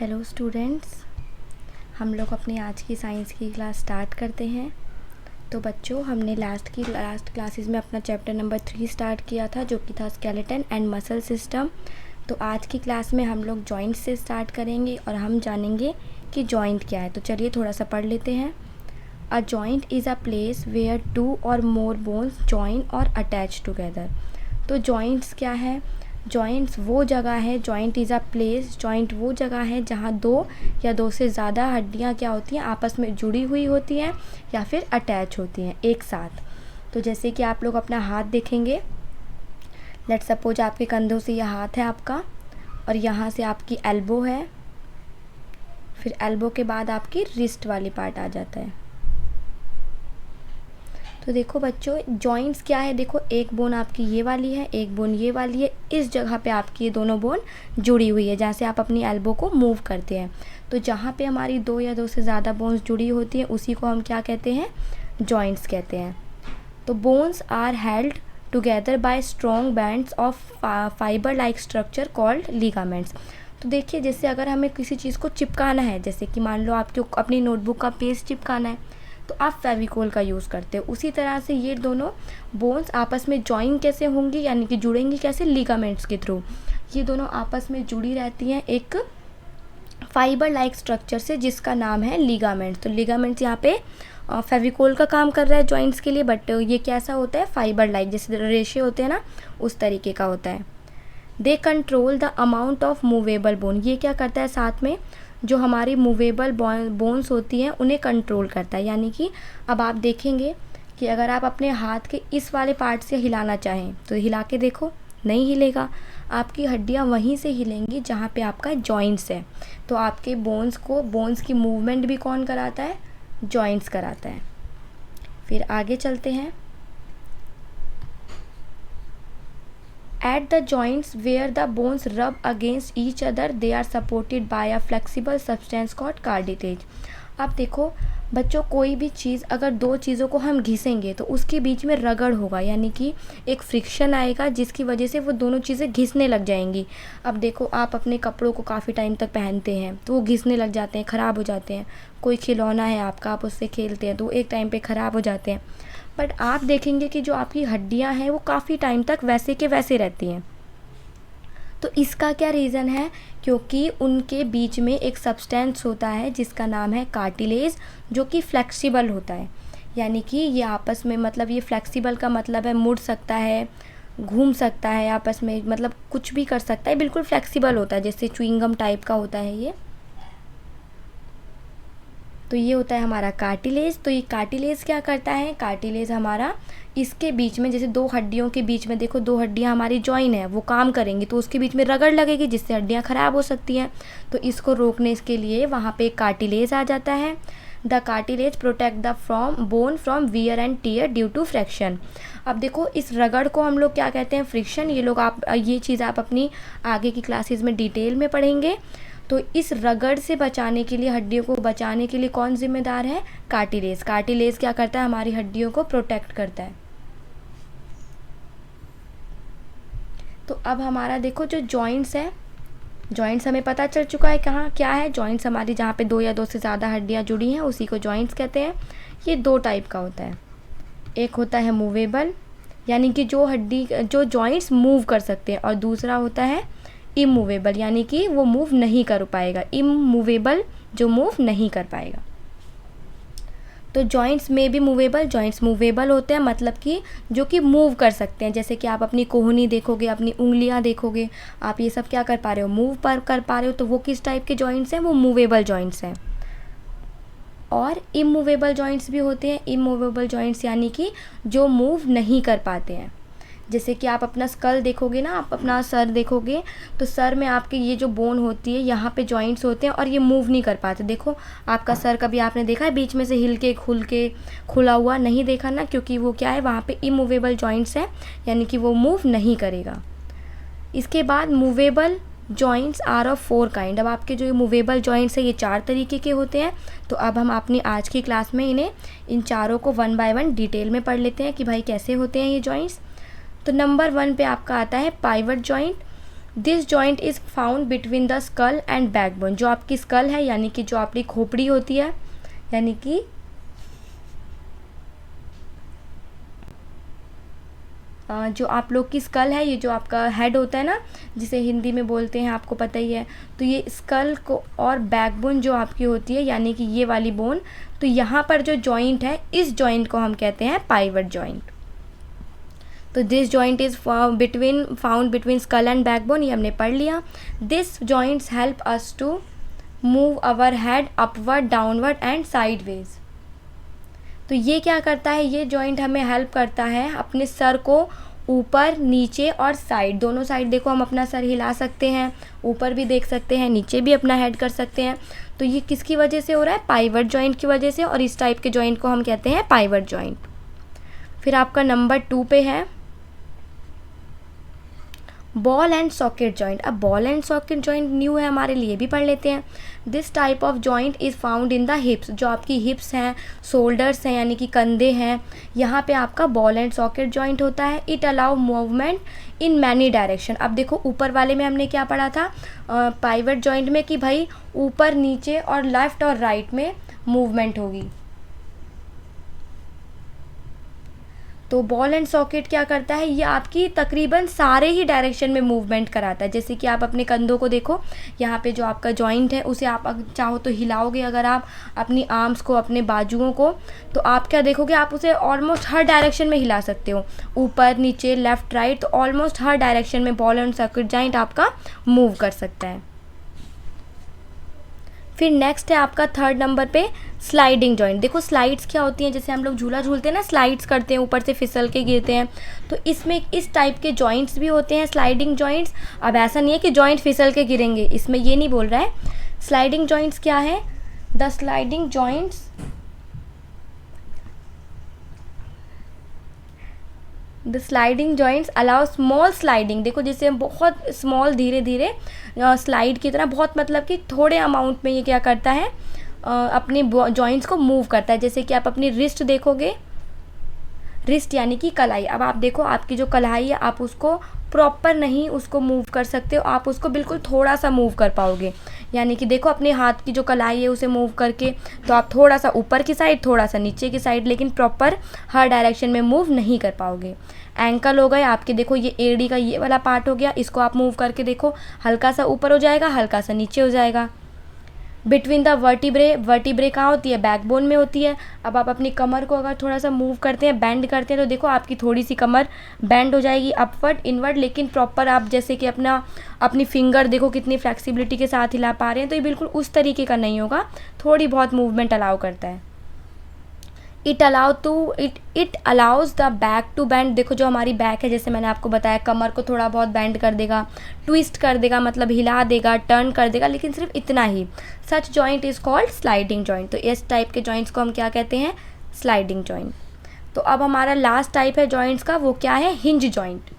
Hello students, हम लोग अपनी आज की साइंस की क्लास स्टार्ट करते हैं। तो बच्चों, हमने लास्ट क्लासेस में अपना चैप्टर नंबर 3 स्टार्ट किया था, जो कि था स्केलेटन एंड मसल सिस्टम। तो आज की क्लास में हम लोग जॉइंट से स्टार्ट करेंगे और हम जानेंगे कि जॉइंट क्या है। तो चलिए थोड़ा सा पढ़ लेते हैं। A joint is a place where 2 or more bones join or attach together. तो जॉइंट्स क्या है? जॉइंट्स वो जगह है, joint is a place, joint वो जगह है जहाँ दो या दो से ज़्यादा हड्डियाँ क्या होती हैं, आपस में जुड़ी हुई होती हैं या फिर अटैच होती हैं एक साथ। तो जैसे कि आप लोग अपना हाथ देखेंगे, लेट सपोज आपके कंधों से यह हाथ है आपका और यहाँ से आपकी एल्बो है, फिर एल्बो के बाद आपकी रिस्ट वाली पार्ट आ जाता है। तो देखो बच्चों, जॉइंट्स क्या है, देखो एक बोन आपकी ये वाली है, एक बोन ये वाली है, इस जगह पे आपकी ये दोनों बोन जुड़ी हुई है जहाँ से आप अपनी एल्बो को मूव करते हैं। तो जहाँ पे हमारी दो या दो से ज़्यादा बोन्स जुड़ी होती हैं उसी को हम क्या कहते हैं? जॉइंट्स कहते हैं। तो bones are held together by strong bands of fibre like structure called ligaments. तो देखिए, जैसे अगर हमें किसी चीज़ को चिपकाना है, जैसे कि मान लो आपको अपनी नोटबुक का पेज चिपकाना है तो आप फेविकोल का यूज़ करते हो। उसी तरह से ये दोनों बोन्स आपस में जॉइन कैसे होंगी, यानी कि जुड़ेंगी कैसे? लिगामेंट्स के थ्रू। ये दोनों आपस में जुड़ी रहती हैं एक फाइबर लाइक स्ट्रक्चर से जिसका नाम है लिगामेंट्स। तो लिगामेंट्स यहाँ पे फेविकोल का काम कर रहा है जॉइंट्स के लिए, बट ये कैसा होता है? फाइबर लाइक, जैसे रेशे होते हैं ना, उस तरीके का होता है। They control the amount of movable bone. ये क्या करता है? साथ में जो हमारी मूवेबल बोन्स होती हैं उन्हें कंट्रोल करता है। यानी कि अब आप देखेंगे कि अगर आप अपने हाथ के इस वाले पार्ट से हिलाना चाहें तो हिला के देखो, नहीं हिलेगा। आपकी हड्डियां वहीं से हिलेंगी जहाँ पे आपका जॉइंट्स है। तो आपके बोन्स की मूवमेंट भी कौन कराता है? जॉइंट्स कराता है। फिर आगे चलते हैं। At the joints where the bones rub against each other, they are supported by a flexible substance called cartilage. अब देखो बच्चों, कोई भी चीज़ अगर दो चीज़ों को हम घिसेंगे तो उसके बीच में रगड़ होगा, यानी कि एक फ्रिक्शन आएगा जिसकी वजह से वो दोनों चीज़ें घिसने लग जाएंगी। अब देखो, आप अपने कपड़ों को काफ़ी टाइम तक पहनते हैं तो वो घिसने लग जाते हैं, ख़राब हो जाते हैं। कोई खिलौना है आपका, आप उससे खेलते हैं तो एक टाइम पे ख़राब हो जाते हैं। बट आप देखेंगे कि जो आपकी हड्डियां हैं वो काफ़ी टाइम तक वैसे के वैसे रहती हैं। तो इसका क्या रीज़न है? क्योंकि उनके बीच में एक सब्सटेंस होता है जिसका नाम है कार्टिलेज, जो कि फ्लेक्सिबल होता है। यानी कि ये आपस में, मतलब ये फ्लेक्सिबल का मतलब है मुड़ सकता है, घूम सकता है आपस में, मतलब कुछ भी कर सकता है, बिल्कुल फ्लेक्सिबल होता है, जैसे च्युइंगम टाइप का होता है ये। तो ये होता है हमारा कार्टिलेज। तो ये कार्टिलेज क्या करता है? कार्टिलेज हमारा इसके बीच में, जैसे दो हड्डियों के बीच में देखो, दो हड्डियां हमारी जॉइन है, वो काम करेंगी तो उसके बीच में रगड़ लगेगी जिससे हड्डियां ख़राब हो सकती हैं। तो इसको रोकने के लिए वहाँ पे एक कार्टिलेज आ जाता है। The cartilage protect the bone from wear and tear due to fraction. अब देखो, इस रगड़ को हम लोग क्या कहते हैं? फ्रिक्शन। ये चीज़ आप अपनी आगे की क्लासेस में डिटेल में पढ़ेंगे। तो इस रगड़ से बचाने के लिए, हड्डियों को बचाने के लिए कौन जिम्मेदार है? कार्टिलेज। कार्टिलेज क्या करता है? हमारी हड्डियों को प्रोटेक्ट करता है। तो अब हमारा देखो जो जॉइंट्स है, जॉइंट्स हमें पता चल चुका है कहाँ क्या है। जॉइंट्स हमारी जहाँ पे दो या दो से ज़्यादा हड्डियाँ जुड़ी हैं उसी को जॉइंट्स कहते हैं। ये दो टाइप का होता है। एक होता है मूवेबल, यानी कि जो जॉइंट्स मूव कर सकते हैं, और दूसरा होता है इमूवेबल, यानी कि वो मूव नहीं कर पाएगा। इमूवेबल, जो मूव नहीं कर पाएगा। तो जॉइंट्स में भी मूवेबल, जॉइंट्स मूवेबल होते हैं, मतलब कि जो कि मूव कर सकते हैं। जैसे कि आप अपनी कोहनी देखोगे, अपनी उंगलियां देखोगे, आप ये सब क्या कर पा रहे हो? मूव कर पा रहे हो। तो वो किस टाइप के जॉइंट्स हैं? वो मूवेबल जॉइंट्स हैं। और इमूवेबल जॉइंट्स भी होते हैं। इमूवेबल जॉइंट्स यानी कि जो मूव नहीं कर पाते हैं। जैसे कि आप अपना स्कल देखोगे ना, आप अपना सर देखोगे तो सर में आपके ये जो बोन होती है, यहाँ पे जॉइंट्स होते हैं और ये मूव नहीं कर पाते। देखो आपका सर कभी आपने देखा है बीच में से हिल के खुला हुआ? नहीं देखा ना, क्योंकि वो क्या है, वहाँ पे इमूवेबल जॉइंट्स है, यानी कि वो मूव नहीं करेगा। इसके बाद movable joints are of 4 kind. अब आपके जो मूवेबल जॉइंट्स है ये 4 तरीके के होते हैं। तो अब हम अपनी आज की क्लास में इन चारों को 1 बाय 1 डिटेल में पढ़ लेते हैं कि भाई कैसे होते हैं ये जॉइंट्स। तो नंबर 1 पे आपका आता है pivot joint. This joint is found between the skull and backbone. जो आपकी स्कल है यानी कि जो आपकी खोपड़ी होती है, यानी कि जो आप लोग की स्कल है, ये जो आपका हेड होता है ना, जिसे हिंदी में बोलते हैं, आपको पता ही है, तो ये स्कल को और बैकबोन जो आपकी होती है यानी कि ये वाली बोन, तो यहाँ पर जो जॉइंट है, इस जॉइंट को हम कहते हैं पाइवट जॉइंट। तो this joint is found between skull and backbone, ये हमने पढ़ लिया। This joints help us to move our head upward, downward and sideways. तो ये क्या करता है, ये जॉइंट हमें हेल्प करता है अपने सर को ऊपर, नीचे और साइड, दोनों साइड देखो हम अपना सर हिला सकते हैं, ऊपर भी देख सकते हैं, नीचे भी अपना हेड कर सकते हैं। तो ये किसकी वजह से हो रहा है, पाइवट जॉइंट की वजह से, और इस टाइप के जॉइंट को हम कहते हैं पाइवट जॉइंट। फिर आपका नंबर 2 पे है बॉल एंड सॉकेट जॉइंट। अब ball and socket joint new है हमारे लिए, भी पढ़ लेते हैं। This type of joint is found in the हिप्स। जो आपकी हिप्स हैं, शोल्डर्स हैं यानी कि कंधे हैं, यहाँ पे आपका बॉल एंड सॉकेट जॉइंट होता है। It allow movement in many direction. अब देखो ऊपर वाले में हमने क्या पढ़ा था, पाइवट जॉइंट में, कि भाई ऊपर, नीचे और लेफ़्ट और राइट में मूवमेंट होगी। तो बॉल एंड सॉकेट क्या करता है, ये आपकी तकरीबन सारे ही डायरेक्शन में मूवमेंट कराता है। जैसे कि आप अपने कंधों को देखो, यहाँ पे जो आपका जॉइंट है उसे आप चाहो तो हिलाओगे, अगर आप अपनी आर्म्स को, अपने बाजुओं को, तो आप क्या देखोगे, आप उसे ऑलमोस्ट हर डायरेक्शन में हिला सकते हो, ऊपर, नीचे, लेफ़्ट, राइट, तो ऑलमोस्ट हर डायरेक्शन में बॉल एंड सॉकेट जॉइंट आपका मूव कर सकता है। फिर नेक्स्ट है आपका 3rd नंबर पे स्लाइडिंग जॉइंट। देखो स्लाइड्स क्या होती हैं, जैसे हम लोग झूला झूलते हैं ना, स्लाइड्स करते हैं, ऊपर से फिसल के गिरते हैं, तो इसमें इस टाइप के जॉइंट्स भी होते हैं, स्लाइडिंग जॉइंट्स। अब ऐसा नहीं है कि जॉइंट फिसल के गिरेंगे, इसमें ये नहीं बोल रहा है। स्लाइडिंग जॉइंट्स क्या है, the sliding joints the sliding joints allow small sliding. देखो जैसे हम बहुत स्मॉल, धीरे धीरे स्लाइड की तरह, बहुत मतलब कि थोड़े अमाउंट में ये क्या करता है, अपने जॉइंट्स को मूव करता है। जैसे कि आप अपनी रिस्ट देखोगे, रिस्ट यानी कि कलाई। अब आप देखो आपकी जो कलाई है, आप उसको प्रॉपर नहीं उसको मूव कर सकते हो, आप उसको बिल्कुल थोड़ा सा मूव कर पाओगे। यानी कि देखो अपने हाथ की जो कलाई है उसे मूव करके, तो आप थोड़ा सा ऊपर की साइड, थोड़ा सा नीचे की साइड, लेकिन प्रॉपर हर डायरेक्शन में मूव नहीं कर पाओगे। एंकल हो गए आपके, देखो ये एड़ी का ये वाला पार्ट हो गया, इसको आप मूव करके देखो, हल्का सा ऊपर हो जाएगा, हल्का सा नीचे हो जाएगा। बिटवीन द वर्टिब्रे, वर्टिब्रे कहाँ होती है, बैकबोन में होती है। अब आप अपनी कमर को अगर थोड़ा सा मूव करते हैं, बेंड करते हैं, तो देखो आपकी थोड़ी सी कमर बेंड हो जाएगी, अपवर्ड, इनवर्ड, लेकिन प्रॉपर आप जैसे कि अपनी फिंगर देखो कितनी फ्लेक्सिबिलिटी के साथ हिला पा रहे हैं, तो ये बिल्कुल उस तरीके का नहीं होगा, थोड़ी बहुत मूवमेंट अलाउ करता है। It allows the back to bend. देखो जो हमारी बैक है, जैसे मैंने आपको बताया, कमर को थोड़ा बहुत बेंड कर देगा, ट्विस्ट कर देगा, मतलब हिला देगा, टर्न कर देगा, लेकिन सिर्फ इतना ही। Such joint is called sliding joint. तो इस टाइप के जॉइंट्स को हम क्या कहते हैं, स्लाइडिंग जॉइंट। तो अब हमारा लास्ट टाइप है जॉइंट्स का, वो क्या है, हिंज जॉइंट।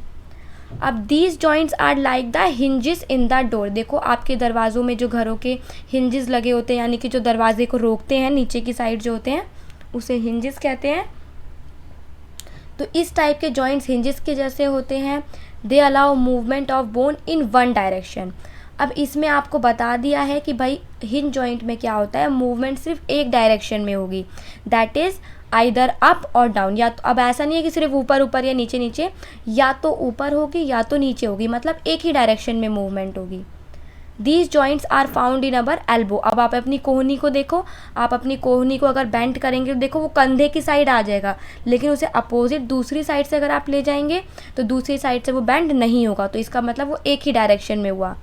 अब these joints are like the hinges in the door. देखो आपके दरवाज़ों में जो घरों के हिंजेस लगे होते हैं, यानी कि जो दरवाजे को रोकते हैं, नीचे की साइड जो होते हैं, उसे हिंजेस कहते हैं। तो इस टाइप के जॉइंट्स हिंजेस के जैसे होते हैं। They allow movement of bone in one direction. अब इसमें आपको बता दिया है कि भाई हिंज जॉइंट में क्या होता है, मूवमेंट सिर्फ एक डायरेक्शन में होगी, दैट इज़ आइदर अप और डाउन। या तो अब ऐसा नहीं है कि सिर्फ ऊपर ऊपर या नीचे नीचे, या तो ऊपर होगी या तो नीचे होगी, मतलब एक ही डायरेक्शन में मूवमेंट होगी। These joints are found in our elbow. अब आप अपनी कोहनी को देखो, आप अपनी कोहनी को अगर बेंड करेंगे तो देखो वो कंधे की साइड आ जाएगा, लेकिन उसे अपोजिट दूसरी साइड से अगर आप ले जाएंगे तो दूसरी साइड से वो बेंड नहीं होगा, तो इसका मतलब वो एक ही डायरेक्शन में हुआ।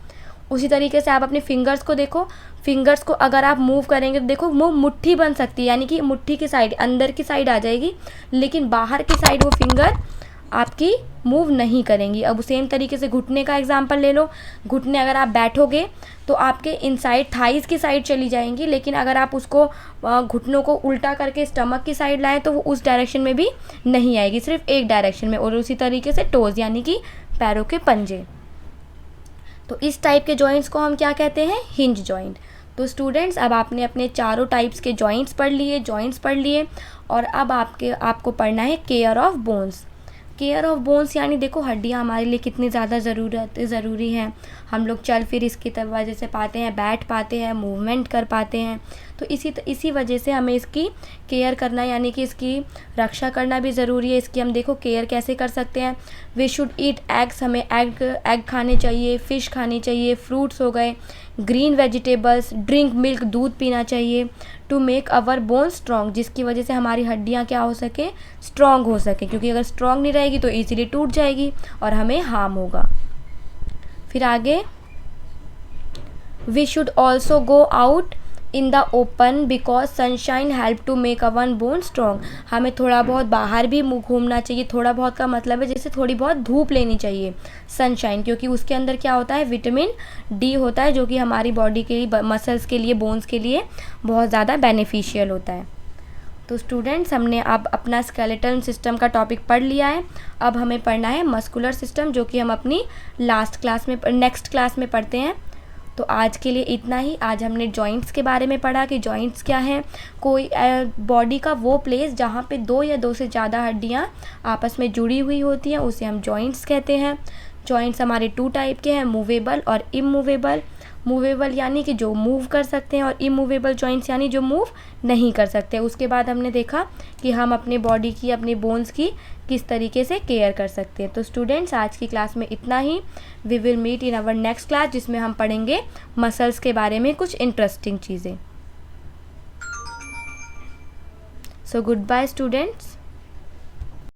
उसी तरीके से आप अपने फिंगर्स को देखो, फिंगर्स को अगर आप मूव करेंगे तो देखो वो मुट्ठी बन सकती है, यानी कि मुट्ठी की साइड अंदर की साइड आ जाएगी, लेकिन बाहर की साइड वो फिंगर आपकी मूव नहीं करेंगी। अब सेम तरीके से घुटने का एग्जांपल ले लो, घुटने अगर आप बैठोगे तो आपके इनसाइड थाइस की साइड चली जाएंगी, लेकिन अगर आप उसको घुटनों को उल्टा करके स्टमक की साइड लाएं तो वो उस डायरेक्शन में भी नहीं आएगी, सिर्फ एक डायरेक्शन में। और उसी तरीके से टोज़ यानी कि पैरों के पंजे। तो इस टाइप के जॉइंट्स को हम क्या कहते हैं, हिंज जॉइंट। तो स्टूडेंट्स अब आपने अपने चारों टाइप्स के जॉइंट्स पढ़ लिए, और अब आपको पढ़ना है care of bones. Care of bones यानी देखो हड्डियाँ हमारे लिए कितनी ज़्यादा ज़रूरी हैं। हम लोग चल फिर इसकी वजह से पाते हैं, बैठ पाते हैं, मूवमेंट कर पाते हैं। तो इसी वजह से हमें इसकी केयर करना यानी कि इसकी रक्षा करना भी ज़रूरी है। इसकी हम देखो केयर कैसे कर सकते हैं। वी शुड ईट एग्स, हमें एग खाने चाहिए, फ़िश खानी चाहिए, फ्रूट्स हो गए, ग्रीन वेजिटेबल्स, ड्रिंक मिल्क, दूध पीना चाहिए to make our bone strong, जिसकी वजह से हमारी हड्डियाँ क्या हो सके, स्ट्रॉन्ग हो सके, क्योंकि अगर स्ट्रॉन्ग नहीं रहेगी तो ईजिली टूट जाएगी और हमें हार्म होगा। फिर आगे, we should also go out in the open because sunshine help to make our bone strong, हमें थोड़ा बहुत बाहर भी घूमना चाहिए। थोड़ा बहुत का मतलब है जैसे थोड़ी बहुत धूप लेनी चाहिए, सनशाइन, क्योंकि उसके अंदर क्या होता है, विटामिन डी होता है, जो कि हमारी बॉडी के लिए, मसल्स के लिए, बोन्स के लिए बहुत ज़्यादा बेनिफिशियल होता है। तो स्टूडेंट्स, हमने अब अपना स्केलेटल सिस्टम का टॉपिक पढ़ लिया है। अब हमें पढ़ना है मस्कुलर सिस्टम, जो कि हम अपनी नेक्स्ट क्लास में पढ़ते हैं। तो आज के लिए इतना ही। आज हमने जॉइंट्स के बारे में पढ़ा कि जॉइंट्स क्या हैं। कोई बॉडी का वो प्लेस जहाँ पे 2 या 2 से ज़्यादा हड्डियाँ आपस में जुड़ी हुई होती हैं, उसे हम जॉइंट्स कहते हैं। जॉइंट्स हमारे 2 टाइप के हैं, मूवेबल और इमूवेबल। मूवेबल यानी कि जो मूव कर सकते हैं, और इमूवेबल जॉइंट्स यानी जो मूव नहीं कर सकते। उसके बाद हमने देखा कि हम अपने बॉडी की, अपने बोन्स की किस तरीके से केयर कर सकते हैं। तो स्टूडेंट्स, आज की क्लास में इतना ही। We will meet in our next class, जिसमें हम पढ़ेंगे मसल्स के बारे में कुछ इंटरेस्टिंग चीज़ें। So good bye students.